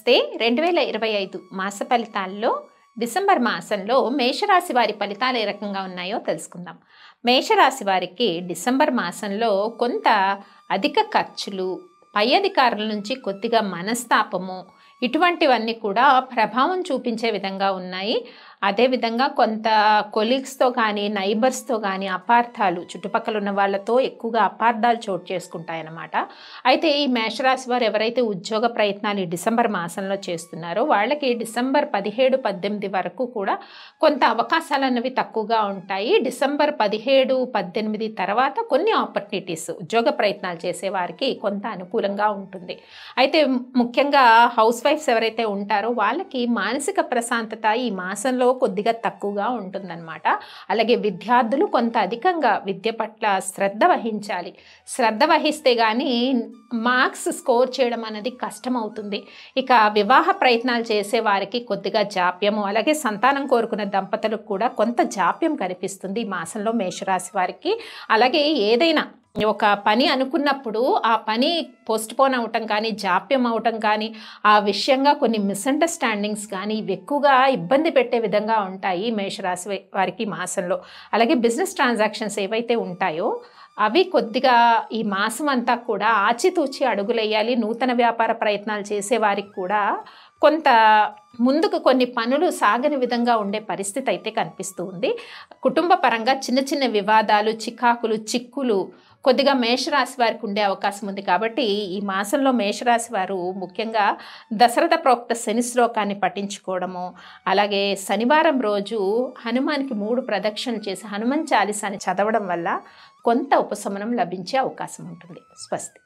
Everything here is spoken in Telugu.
నమస్తే 2025 మాస ఫలితాల్లో డిసెంబర్ మాసంలో మేషరాశి వారి ఫలితాలు ఏ రకంగా ఉన్నాయో తెలుసుకుందాం. మేషరాశి వారికి డిసెంబర్ మాసంలో కొంత అధిక ఖర్చులు, పై అధికారుల నుంచి కొద్దిగా మనస్తాపము ఇటువంటివన్నీ కూడా ప్రభావం చూపించే విధంగా ఉన్నాయి. అదేవిధంగా కొంత కొలీగ్స్తో కానీ నైబర్స్తో కానీ అపార్థాలు, చుట్టుపక్కల ఉన్న వాళ్ళతో ఎక్కువగా అపార్థాలు చోటు చేసుకుంటాయన్నమాట. అయితే ఈ మేషరాశి వారు ఎవరైతే ఉద్యోగ ప్రయత్నాలు ఈ డిసెంబర్ మాసంలో చేస్తున్నారో వాళ్ళకి డిసెంబర్ 17, 18 వరకు కూడా కొంత అవకాశాలు అన్నవి తక్కువగా ఉంటాయి. డిసెంబర్ 17, 18 తర్వాత కొన్ని ఆపర్చునిటీస్ ఉద్యోగ ప్రయత్నాలు చేసే వారికి కొంత అనుకూలంగా ఉంటుంది. అయితే ముఖ్యంగా హౌస్ వైఫ్స్ ఎవరైతే ఉంటారో వాళ్ళకి మానసిక ప్రశాంతత ఈ మాసంలో కొద్దిగా తక్కువగా ఉంటుందన్నమాట. అలాగే విద్యార్థులు కొంత అధికంగా విద్య పట్ల శ్రద్ధ వహించాలి. శ్రద్ధ వహిస్తే కానీ మార్క్స్ స్కోర్ చేయడం అనేది కష్టమవుతుంది. ఇక వివాహ ప్రయత్నాలు చేసే వారికి కొద్దిగా జాప్యము, అలాగే సంతానం కోరుకున్న దంపతులకు కూడా కొంత జాప్యం కనిపిస్తుంది ఈ మాసంలో మేషరాశి వారికి. అలాగే ఏదైనా ఒక పని అనుకున్నప్పుడు ఆ పని పోస్ట్పోన్ అవటం కానీ, జాప్యం అవటం కానీ, ఆ విషయంగా కొన్ని మిస్అండర్స్టాండింగ్స్ కానీ ఇవి ఎక్కువగా ఇబ్బంది పెట్టే విధంగా ఉంటాయి మేషరాశి వారికి మాసంలో. అలాగే బిజినెస్ ట్రాన్సాక్షన్స్ ఏవైతే ఉంటాయో అవి కొద్దిగా ఈ మాసం అంతా కూడా ఆచితూచి అడుగులేయాలి. నూతన వ్యాపార ప్రయత్నాలు చేసే వారికి కూడా కొంత ముందుకు కొన్ని పనులు సాగని విధంగా ఉండే పరిస్థితి అయితే కనిపిస్తూ ఉంది. కుటుంబ పరంగా చిన్న చిన్న వివాదాలు, చికాకులు, చిక్కులు కొద్దిగా మేషరాశి వారికి ఉండే అవకాశం ఉంది. కాబట్టి ఈ మాసంలో మేషరాశి వారు ముఖ్యంగా దశరథ ప్రోక్త శని శ్లోకాన్ని పఠించుకోవడము, అలాగే శనివారం రోజు హనుమానికి 3 ప్రదక్షిణలు చేసి హనుమాన్ చాలీసాని చదవడం వల్ల కొంత ఉపశమనం లభించే అవకాశం ఉంటుంది. స్వస్తి.